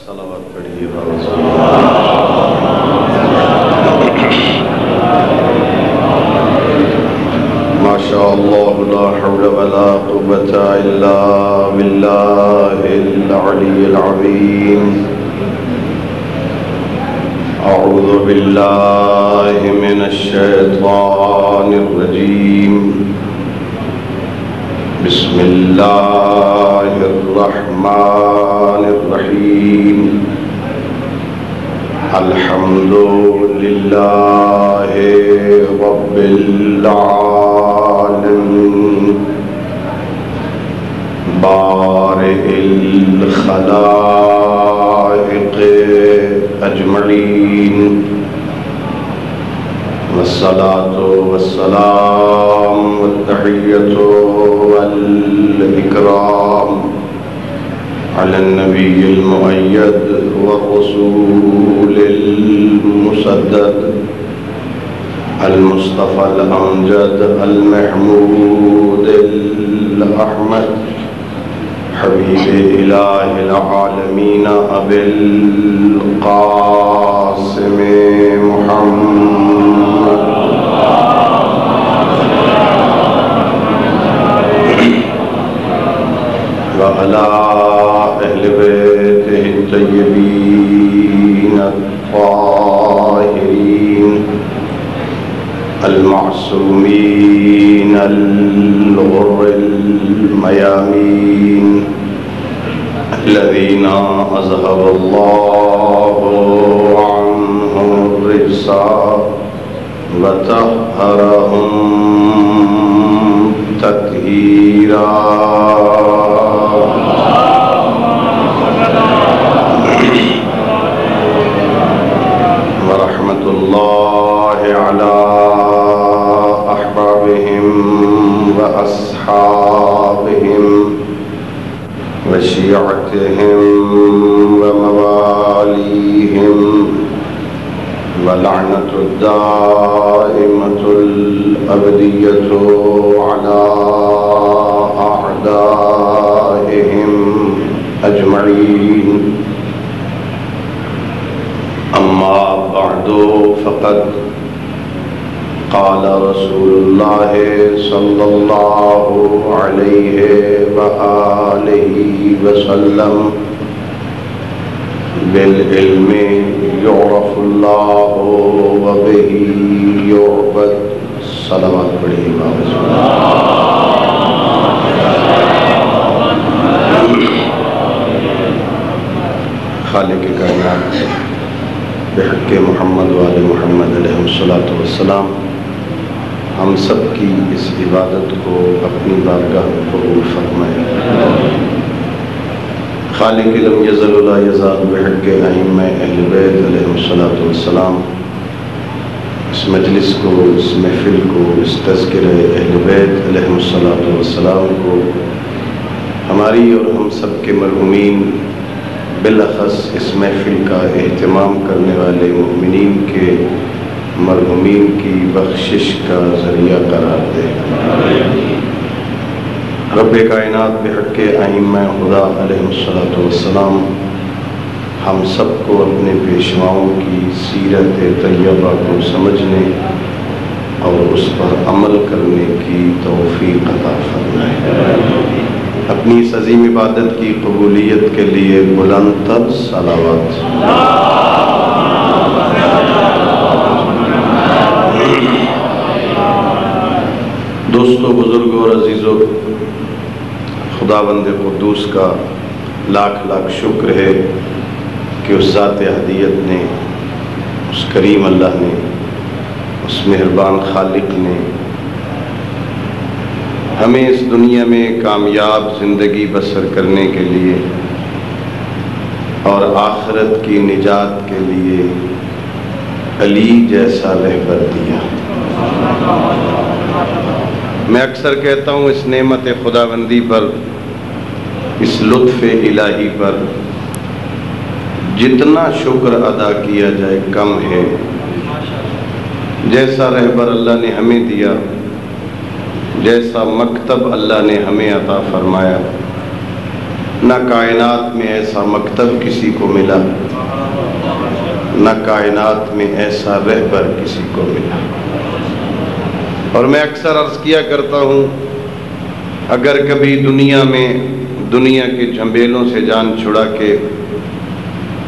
صلوات پڑھیے ما شاء اللہ لا حول ولا قوة الا باللہ العلی العظیم اعوذ باللہ من الشیطان الرجیم بسم اللہ الرحمن الرحیم الحمد للہ رب العالمین بارئ الخلائق اجمعین والصلاة والسلام والتحیۃ والإکرام على النبی المؤید والرسول المسدد المصطفى الأمجد المحمود الأحمد حبیب الہ العالمین ابی القاسم محمد وعلى أهل بيته الطيبين الطاهرين المعصومين الغر الميامين الذين أذهب الله عنهم الرجس وطهرهم تطهيرا ورحمة الله على أحبابهم وأصحابهم وشيعتهم ومواليهم ولعنة الدائمة الأبدية على أعدائهم أجمعين أما بعد فقد قال رسول الله صلى الله عليه وآله وسلم بالعلم يعرف الله وبه يعبد صلوات پڑھیے خالق کائنات بحق محمد وآل محمد علیہ الصلاۃ والسلام ہم سب کی اس عبادت کو اپنی بارگاہ میں قبول فرمائے۔ خالق لم یزل ولا یزال بحق ائمہ اہل بیت علیہ الصلاۃ والسلام اس مجلس کو، اس محفل کو، اس تذکرہ اہل بیت علیہ الصلاۃ والسلام کو ہماری اور ہم سب کے مرحومین بالاخص اس محفل کا اہتمام کرنے والے مومنین کے مرحومین کی بخشش کا ذریعہ قرار دے۔ رب کائنات بحق ائمہ خدا علیہ الصلاۃ والسلام ہم سب کو اپنے پیشواؤں کی سیرت طیبہ کو سمجھنے اور اس پر عمل کرنے کی توفیق عطا فرمائے۔ اپنی اس عظیم عبادت کی قبولیت کے لیے بلند تر صلوات۔ دوستو، بزرگوں اور عزیزوں، خداوند قدوس کا لاکھ لاکھ شکر ہے کہ اس ذات ہدیت نے، اس کریم اللہ نے، اس مہربان خالق نے ہمیں اس دنیا میں کامیاب زندگی بسر کرنے کے لیے اور آخرت کی نجات کے لیے علی جیسا رہبر دیا۔ میں اکثر کہتا ہوں اس نعمت خداوندی پر، اس لطف الہی پر جتنا شکر ادا کیا جائے کم ہے۔ جیسا رہبر اللہ نے ہمیں دیا، جیسا مکتب اللہ نے ہمیں عطا فرمایا، نہ کائنات میں ایسا مکتب کسی کو ملا، نہ کائنات میں ایسا رہبر کسی کو ملا۔ اور میں اکثر عرض کیا کرتا ہوں، اگر کبھی دنیا میں دنیا کے جھنبیلوں سے جان چھڑا کے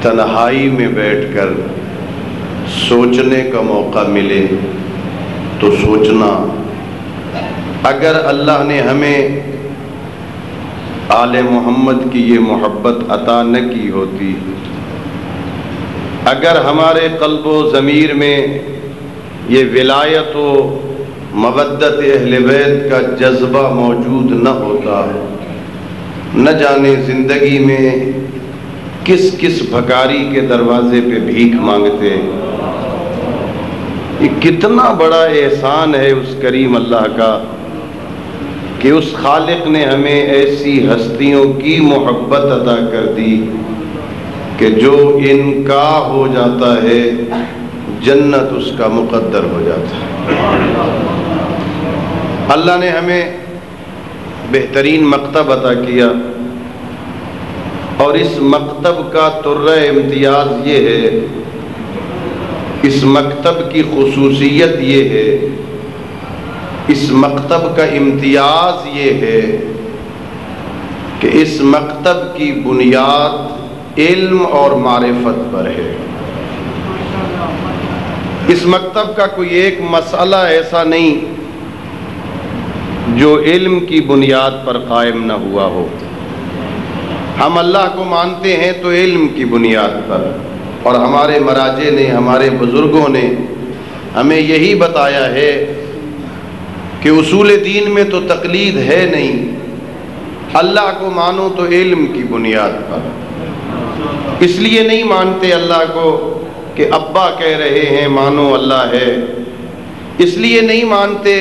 تنہائی میں بیٹھ کر سوچنے کا موقع ملے تو سوچنا، اگر اللہ نے ہمیں آل محمد کی یہ محبت عطا نہ کی ہوتی، اگر ہمارے قلب و ضمیر میں یہ ولایت و مودت اہل بیت کا جذبہ موجود نہ ہوتا، نہ جانے زندگی میں کس کس بھکاری کے دروازے پہ بھیک مانگتے۔ یہ کتنا بڑا احسان ہے اس کریم اللہ کا کہ اس خالق نے ہمیں ایسی ہستیوں کی محبت عطا کر دی کہ جو ان کا ہو جاتا ہے جنت اس کا مقدر ہو جاتا ہے۔ اللہ نے ہمیں بہترین مکتب عطا کیا، اور اس مکتب کا ترہ امتیاز یہ ہے، اس مکتب کی خصوصیت یہ ہے، اس مکتب کا امتیاز یہ ہے کہ اس مکتب کی بنیاد علم اور معرفت پر ہے۔ اس مکتب کا کوئی ایک مسئلہ ایسا نہیں جو علم کی بنیاد پر قائم نہ ہوا ہو۔ ہم اللہ کو مانتے ہیں تو علم کی بنیاد پر، اور ہمارے مراجع نے، ہمارے بزرگوں نے ہمیں یہی بتایا ہے کہ اصول دین میں تو تقلید ہے نہیں، اللہ کو مانو تو علم کی بنیاد پر۔ اس لیے نہیں مانتے اللہ کو کہ ابا کہہ رہے ہیں مانو اللہ ہے، اس لیے نہیں مانتے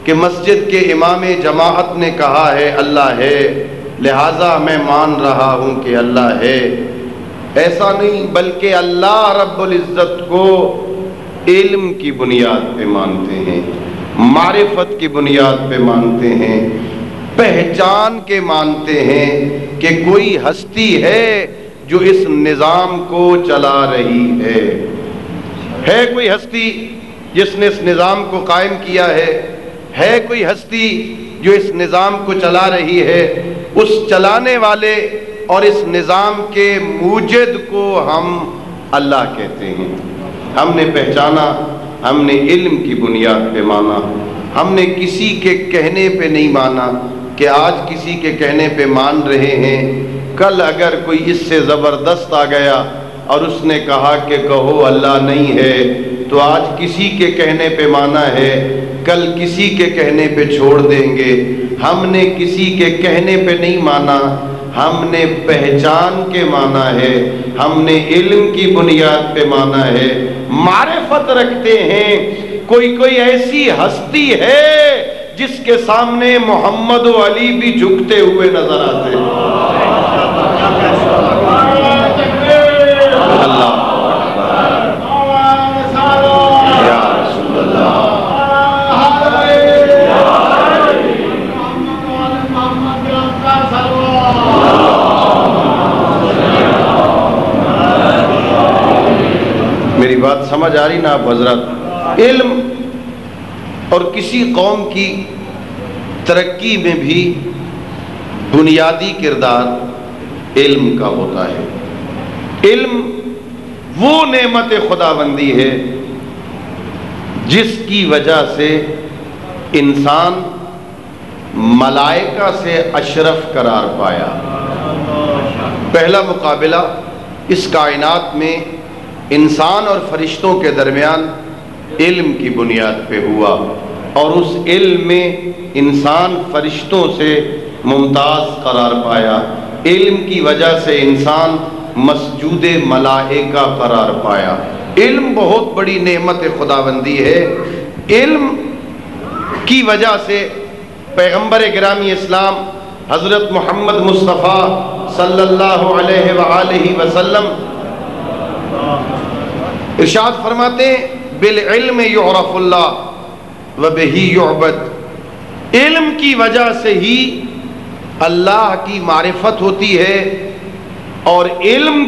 کہ مسجد کے امام جماعت نے کہا ہے اللہ ہے لہٰذا میں مان رہا ہوں کہ اللہ ہے۔ ایسا نہیں، بلکہ اللہ رب العزت کو علم کی بنیاد پہ مانتے ہیں، معرفت کی بنیاد پہ مانتے ہیں، پہچان کے مانتے ہیں کہ کوئی ہستی ہے جو اس نظام کو چلا رہی ہے کوئی ہستی جس نے اس نظام کو قائم کیا ہے کوئی ہستی جو اس نظام کو چلا رہی ہے۔ اس چلانے والے اور اس نظام کے موجد کو ہم اللہ کہتے ہیں۔ ہم نے پہچانا، ہم نے علم کی بنیاد پہ مانا، ہم نے کسی کے کہنے پہ نہیں مانا کہ آج کسی کے کہنے پہ مان رہے ہیں، کل اگر کوئی اس سے زبردست آ گیا اور اس نے کہا کہ کہو اللہ نہیں ہے، تو آج کسی کے کہنے پہ مانا ہے، کل کسی کے کہنے پہ چھوڑ دیں گے۔ ہم نے کسی کے کہنے پہ نہیں مانا، ہم نے پہچان کے مانا ہے، ہم نے علم کی بنیاد پہ مانا ہے، معرفت رکھتے ہیں۔ کوئی ایسی ہستی ہے جس کے سامنے محمد و علی بھی جھکتے ہوئے نظر آتے ہیں۔ اللہ یا رسول اللہ، میری بات سمجھ آ رہی نا آپ حضرات؟ علم اور کسی قوم کی ترقی میں بھی بنیادی کردار علم کا ہوتا ہے۔ علم وہ نعمت خداوندی ہے جس کی وجہ سے انسان ملائکہ سے اشرف قرار پایا۔ پہلا مقابلہ اس کائنات میں انسان اور فرشتوں کے درمیان علم کی بنیاد پہ ہوا، اور اس علم میں انسان فرشتوں سے ممتاز قرار پایا۔ علم کی وجہ سے انسان مسجود ملائکہ قرار پایا۔ علم بہت بڑی نعمت خداوندی ہے۔ علم کی وجہ سے پیغمبر گرامی اسلام حضرت محمد مصطفیٰ صلی اللہ علیہ وآلہ وسلم ارشاد فرماتے ہیں بالعلم یعرف اللہ وبہ یعبد۔ علم کی وجہ سے ہی اللہ کی معرفت ہوتی ہے اور علم